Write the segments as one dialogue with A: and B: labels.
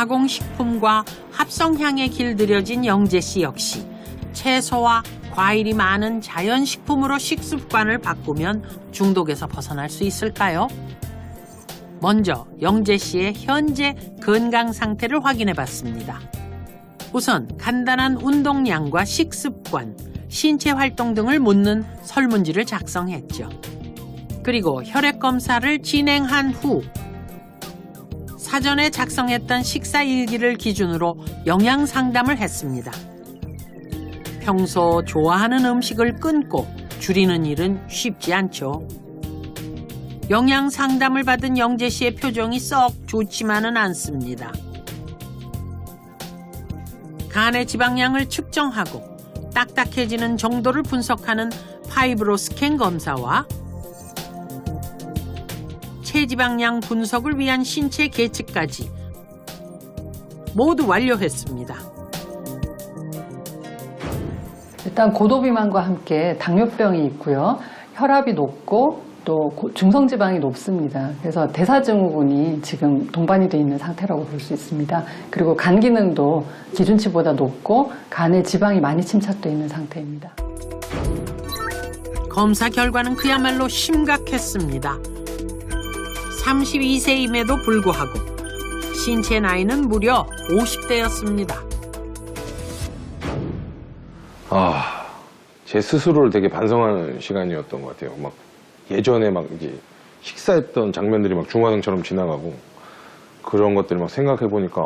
A: 가공식품과 합성향에 길들여진 영재 씨 역시 채소와 과일이 많은 자연식품으로 식습관을 바꾸면 중독에서 벗어날 수 있을까요? 먼저 영재 씨의 현재 건강 상태를 확인해 봤습니다. 우선 간단한 운동량과 식습관, 신체 활동 등을 묻는 설문지를 작성했죠. 그리고 혈액 검사를 진행한 후 사전에 작성했던 식사 일기를 기준으로 영양 상담을 했습니다. 평소 좋아하는 음식을 끊고 줄이는 일은 쉽지 않죠. 영양 상담을 받은 영재 씨의 표정이 썩 좋지만은 않습니다. 간의 지방량을 측정하고 딱딱해지는 정도를 분석하는 파이브로 스캔 검사와 체지방량 분석을 위한 신체 계측까지 모두 완료했습니다.
B: 일단 고도비만과 함께 당뇨병이 있고요. 혈압이 높고 또 중성지방이 높습니다. 그래서 대사증후군이 지금 동반이 되어 있는 상태라고 볼 수 있습니다. 그리고 간 기능도 기준치보다 높고 간에 지방이 많이 침착되어 있는 상태입니다.
A: 검사 결과는 그야말로 심각했습니다. 32세임에도 불구하고 신체 나이는 무려 50대였습니다.
C: 제 스스로를 되게 반성하는 시간이었던 것 같아요. 막 예전에 막 이제 식사했던 장면들이 막 중화능처럼 지나가고 그런 것들을 막 생각해 보니까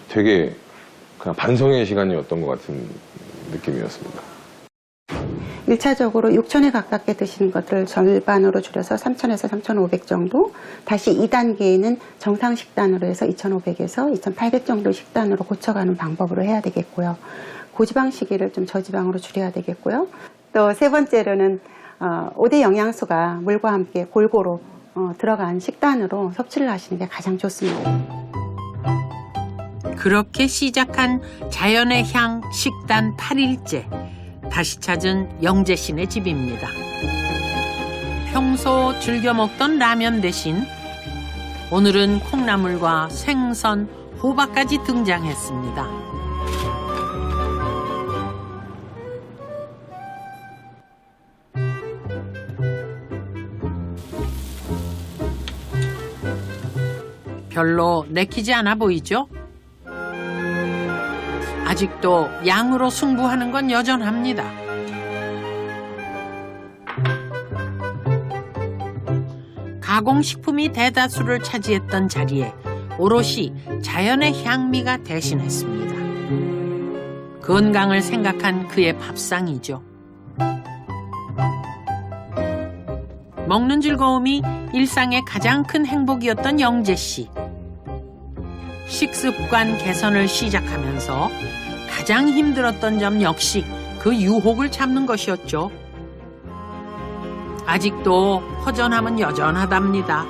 C: 되게 그냥 반성의 시간이었던 것 같은 느낌이었습니다.
D: 1차적으로 6,000에 가깝게 드시는 것들을 절반으로 줄여서 3,000에서 3,500 정도, 다시 2단계에는 정상 식단으로 해서 2,500에서 2,800 정도 식단으로 고쳐가는 방법으로 해야 되겠고요. 고지방 시기를 좀 저지방으로 줄여야 되겠고요. 또 세 번째로는 5대 영양소가 물과 함께 골고루 들어간 식단으로 섭취를 하시는 게 가장 좋습니다.
A: 그렇게 시작한 자연의 향 식단 8일째. 다시 찾은 영재 씨네 집입니다. 평소 즐겨 먹던 라면 대신 오늘은 콩나물과 생선, 호박까지 등장했습니다. 별로 내키지 않아 보이죠? 아직도 양으로 승부하는 건 여전합니다. 가공식품이 대다수를 차지했던 자리에 오롯이 자연의 향미가 대신했습니다. 건강을 생각한 그의 밥상이죠. 먹는 즐거움이 일상의 가장 큰 행복이었던 영재 씨. 식습관 개선을 시작하면서 가장 힘들었던 점 역시 그 유혹을 참는 것이었죠. 아직도 허전함은 여전하답니다.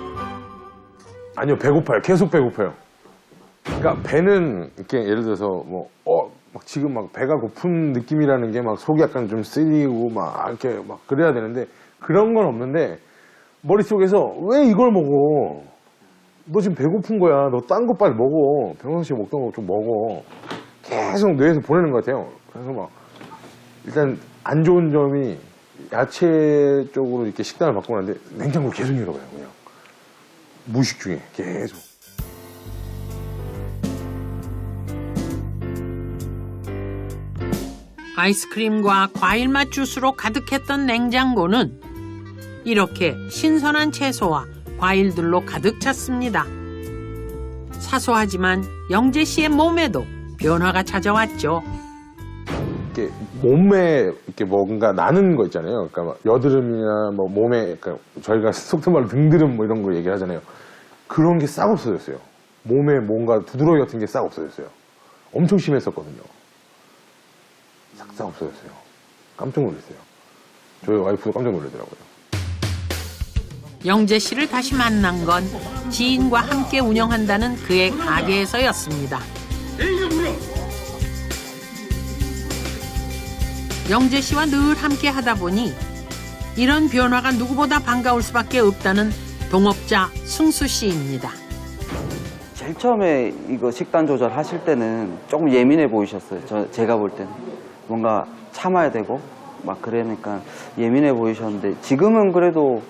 C: 아니요, 배고파요. 계속 배고파요. 그러니까 배는 이렇게 예를 들어서 막 지금 막 배가 고픈 느낌이라는 게 막 속이 약간 좀 쓰리고 막 이렇게 막 그래야 되는데 그런 건 없는데 머릿속에서 왜 이걸 먹어? 너 지금 배고픈 거야. 너 딴 거 빨리 먹어. 평상시에 먹던 거 좀 먹어. 계속 뇌에서 보내는 것 같아요. 그래서 막 일단 안 좋은 점이 야채 쪽으로 이렇게 식단을 바꾸고 나는데 냉장고 계속 열어봐요. 그냥 무의식 중에 계속.
A: 아이스크림과 과일맛 주스로 가득했던 냉장고는 이렇게 신선한 채소와 과일들로 가득 찼습니다. 사소하지만 영재 씨의 몸에도 변화가 찾아왔죠.
C: 이렇게 몸에 이렇게 뭔가 나는 거 있잖아요. 그러니까 막 여드름이나 뭐 몸에 그러니까 저희가 속된 말로 등드름 뭐 이런 거 얘기하잖아요. 그런 게 싹 없어졌어요. 몸에 뭔가 부드러위 같은 게 싹 없어졌어요. 엄청 심했었거든요. 싹 없어졌어요. 깜짝 놀랐어요. 저희 와이프도 깜짝 놀라더라고요.
A: 영재 씨를 다시 만난 건 지인과 함께 운영한다는 그의 가게에서였습니다. 영재 씨와 늘 함께 하다 보니 이런 변화가 누구보다 반가울 수밖에 없다는 동업자 승수 씨입니다.
E: 제일 처음에 이거 식단 조절하실 때는 조금 예민해 보이셨어요. 제가 볼 때는 뭔가 참아야 되고 막 그러니까 예민해 보이셨는데 지금은 그래도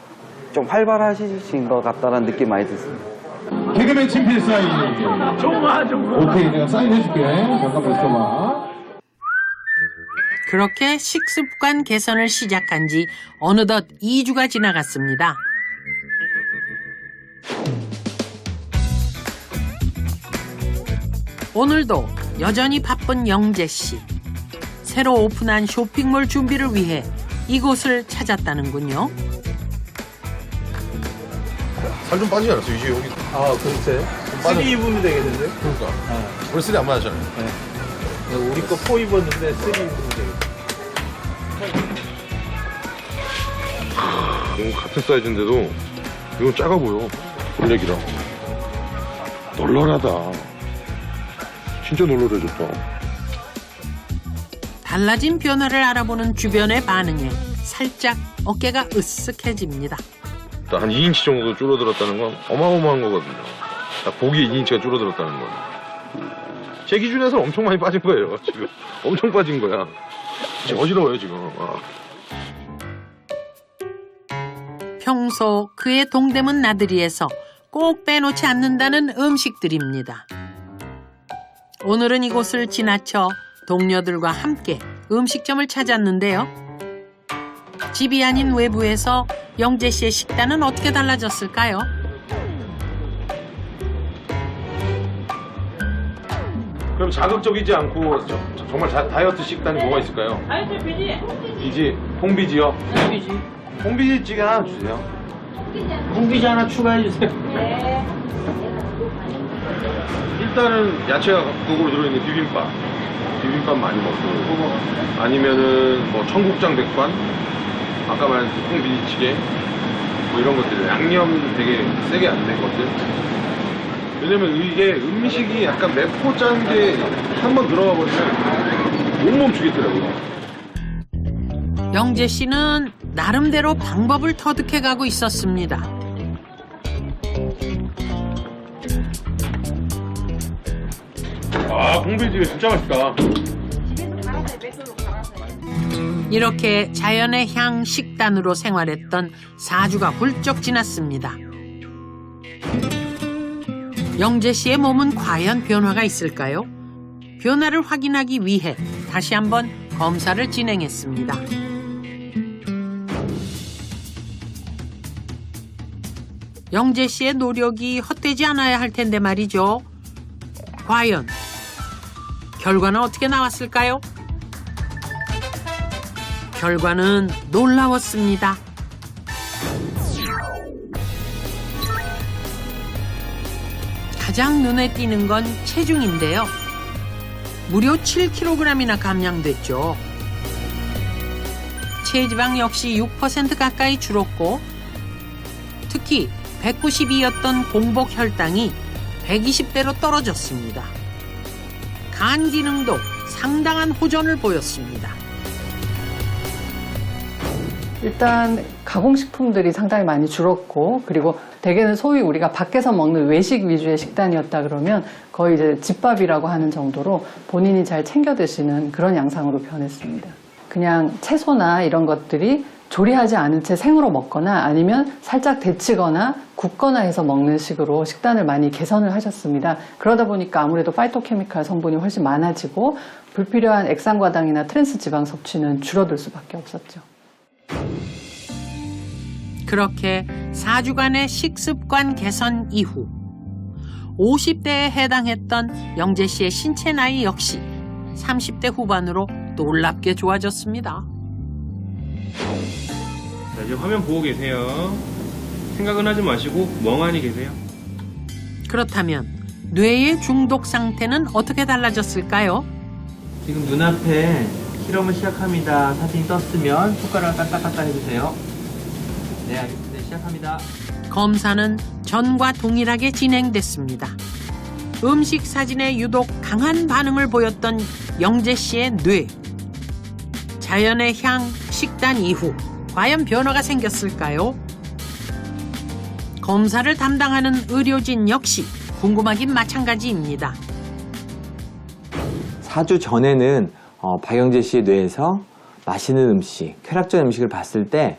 E: 좀 활발하신 것 같다는 느낌 많이 드습니다.
F: 개그맨 친필 사인. 좋아. 오케이, 내가 사인해줄게. 잠깐만 있어봐.
A: 그렇게 식습관 개선을 시작한 지 어느덧 2주가 지나갔습니다. 오늘도 여전히 바쁜 영재 씨. 새로 오픈한 쇼핑몰 준비를 위해 이곳을 찾았다는군요.
G: 살 좀 빠지지 않았어? 이제 여기.
H: 아, 글쎄. 쓰리 입으면 되겠는데?
G: 그러니까. 원래 쓰리 안 맞았잖아요.
H: 우리 거 4 입었는데 쓰리 입으면 되겠다.
C: 같은 사이즈인데도 이건 작아 보여. 블랙이랑. 널널하다. 진짜 널널해졌다.
A: 달라진 변화를 알아보는 주변의 반응에 살짝 어깨가 으쓱해집니다.
C: 한 2인치 정도 줄어들었다는 건 어마어마한 거거든요. 딱 보기에 2인치가 줄어들었다는 건. 제 기준에서 엄청 많이 빠진 거예요, 지금. 엄청 빠진 거야. 지금 어지러워요, 지금.
A: 평소 그의 동대문 나들이에서 꼭 빼놓지 않는다는 음식들입니다. 오늘은 이곳을 지나쳐 동료들과 함께 음식점을 찾았는데요. 집이 아닌 외부에서 영재 씨의 식단은 어떻게 달라졌을까요?
C: 그럼 자극적이지 않고 정말 다이어트 식단이 뭐가 있을까요?
I: 다이어트 비지.
C: 비지, 홍비지요?
I: 비지.
C: 홍비지찌개 하나 주세요.
I: 홍비지 하나 추가해 주세요.
C: 일단은 야채가 극적으로 들어있는 비빔밥 많이 먹고, 아니면은 뭐 청국장 백반, 아까 말한 홍비지찌개, 뭐 이런 것들, 양념 되게 세게 안 된 것들. 왜냐면 이게 음식이 약간 맵고 짠 게 한 번 들어가 버리면 못 멈추겠더라고요.
A: 영재 씨는 나름대로 방법을 터득해가고 있었습니다.
C: 홍비지찌개 진짜 맛있다.
A: 이렇게 자연의 향 식단으로 생활했던 4주가 훌쩍 지났습니다. 영재 씨의 몸은 과연 변화가 있을까요? 변화를 확인하기 위해 다시 한번 검사를 진행했습니다. 영재 씨의 노력이 헛되지 않아야 할 텐데 말이죠. 과연 결과는 어떻게 나왔을까요? 결과는 놀라웠습니다. 가장 눈에 띄는 건 체중인데요. 무려 7kg이나 감량됐죠. 체지방 역시 6% 가까이 줄었고, 특히 192였던 공복 혈당이 120대로 떨어졌습니다. 간 기능도 상당한 호전을 보였습니다.
B: 일단 가공식품들이 상당히 많이 줄었고, 그리고 대개는 소위 우리가 밖에서 먹는 외식 위주의 식단이었다 그러면 거의 이제 집밥이라고 하는 정도로 본인이 잘 챙겨 드시는 그런 양상으로 변했습니다. 그냥 채소나 이런 것들이 조리하지 않은 채 생으로 먹거나 아니면 살짝 데치거나 굽거나 해서 먹는 식으로 식단을 많이 개선을 하셨습니다. 그러다 보니까 아무래도 파이토케미칼 성분이 훨씬 많아지고 불필요한 액상과당이나 트랜스 지방 섭취는 줄어들 수밖에 없었죠.
A: 그렇게 4주간의 식습관 개선 이후 50대에 해당했던 영재 씨의 신체 나이 역시 30대 후반으로 놀랍게 좋아졌습니다.
J: 자, 이제 화면 보고 계세요. 생각은 하지 마시고 멍하니 계세요.
A: 그렇다면 뇌의 중독 상태는 어떻게 달라졌을까요?
H: 지금 눈앞에 실험을 시작합니다. 사진이 떴으면 손가락을 까딱까딱 해주세요. 네, 알겠습니다. 시작합니다.
A: 검사는 전과 동일하게 진행됐습니다. 음식 사진에 유독 강한 반응을 보였던 영재 씨의 뇌. 자연의 향 식단 이후 과연 변화가 생겼을까요? 검사를 담당하는 의료진 역시 궁금하긴 마찬가지입니다.
E: 4주 전에는 박영재 씨의 뇌에서 맛있는 음식, 쾌락적인 음식을 봤을 때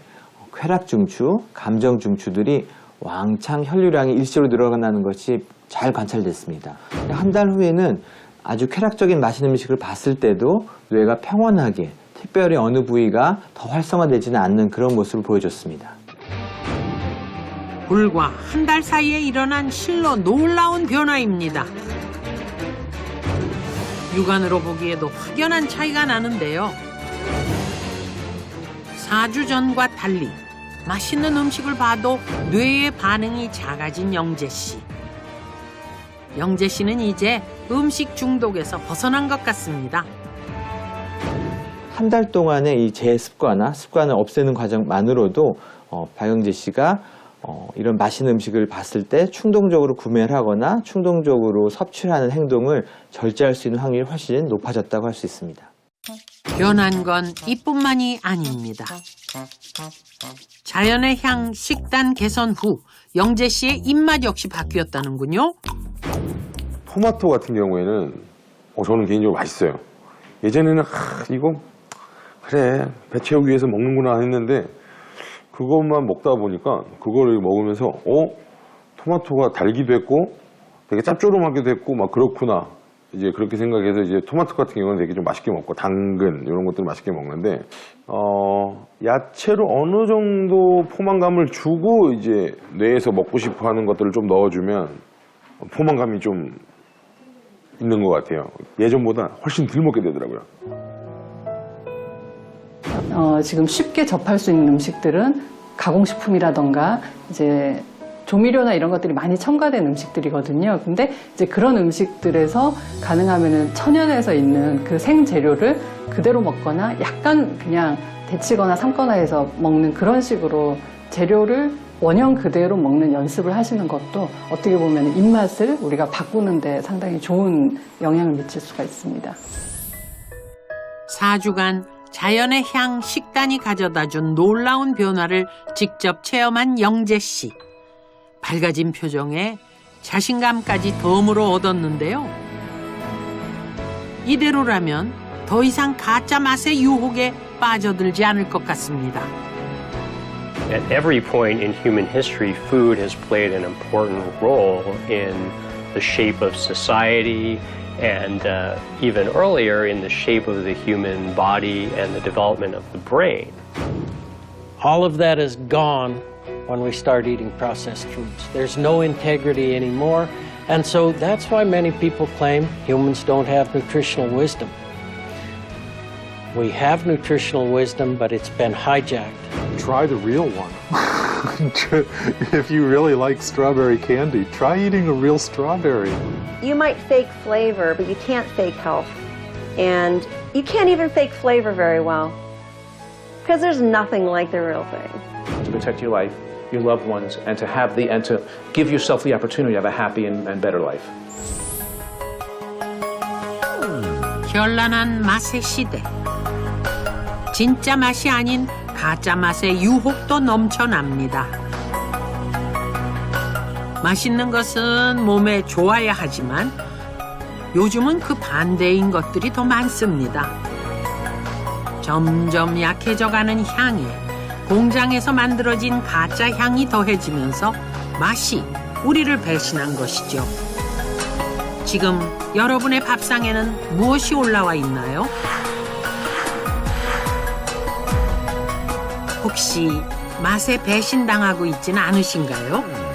E: 쾌락 중추, 감정 중추들이 왕창 혈류량이 일시로 늘어나는 것이 잘 관찰됐습니다. 한 달 후에는 아주 쾌락적인 맛있는 음식을 봤을 때도 뇌가 평온하게, 특별히 어느 부위가 더 활성화되지는 않는 그런 모습을 보여줬습니다.
A: 불과 한 달 사이에 일어난 실로 놀라운 변화입니다. 육안으로 보기에도 확연한 차이가 나는데요. 4주 전과 달리 맛있는 음식을 봐도 뇌의 반응이 작아진 영재 씨. 영재 씨는 이제 음식 중독에서 벗어난 것 같습니다.
E: 한 달 동안의 이 습관을 없애는 과정만으로도 박영재 씨가 이런 맛있는 음식을 봤을 때 충동적으로 구매를 하거나 충동적으로 섭취를 하는 행동을 절제할 수 있는 확률이 훨씬 높아졌다고 할 수 있습니다.
A: 변한 건 이뿐만이 아닙니다. 자연의 향 식단 개선 후 영재 씨의 입맛 역시 바뀌었다는군요.
C: 토마토 같은 경우에는 저는 개인적으로 맛있어요. 예전에는 이거 그래 배 채우기 위해서 먹는구나 했는데 그것만 먹다 보니까 그거를 먹으면서 토마토가 달기도 했고 되게 짭조름하기도 했고 막 그렇구나 이제 그렇게 생각해서 이제 토마토 같은 경우는 되게 좀 맛있게 먹고 당근 이런 것들 맛있게 먹는데 야채로 어느 정도 포만감을 주고 이제 뇌에서 먹고 싶어 하는 것들을 좀 넣어주면 포만감이 좀 있는 것 같아요. 예전보다 훨씬 덜 먹게 되더라고요.
B: 지금 쉽게 접할 수 있는 음식들은 가공식품이라던가 이제 조미료나 이런 것들이 많이 첨가된 음식들이거든요. 근데 이제 그런 음식들에서 가능하면은 천연에서 있는 그 생재료를 그대로 먹거나 약간 그냥 데치거나 삶거나 해서 먹는 그런 식으로 재료를 원형 그대로 먹는 연습을 하시는 것도 어떻게 보면 입맛을 우리가 바꾸는 데 상당히 좋은 영향을 미칠 수가 있습니다.
A: 4주간 자연의 향 식단이 가져다준 놀라운 변화를 직접 체험한 영재 씨. 밝아진 표정에 자신감까지 덤으로 얻었는데요. 이대로라면 더 이상 가짜 맛의 유혹에 빠져들지 않을 것 같습니다.
K: At every point in human history, food has played an important role in the shape of society and even earlier in the shape of the human body and the development of the brain.
I: All of that is gone when we start eating processed foods. There's no integrity anymore, and so that's why many people claim humans don't have nutritional wisdom. We have nutritional wisdom, but it's been hijacked.
F: Try the real one. If you really like strawberry candy, try eating a real strawberry.
L: You might fake flavor, but you can't fake health. And you can't even fake flavor very well, because there's nothing like the real thing.
M: To protect your life, your loved ones, and to give yourself the opportunity to have a happy and better life.
A: 현란한 맛의 시대. 진짜 맛이 아닌 가짜 맛의 유혹도 넘쳐납니다. 맛있는 것은 몸에 좋아야 하지만 요즘은 그 반대인 것들이 더 많습니다. 점점 약해져가는 향에 공장에서 만들어진 가짜 향이 더해지면서 맛이 우리를 배신한 것이죠. 지금 여러분의 밥상에는 무엇이 올라와 있나요? 혹시 맛에 배신당하고 있지는 않으신가요?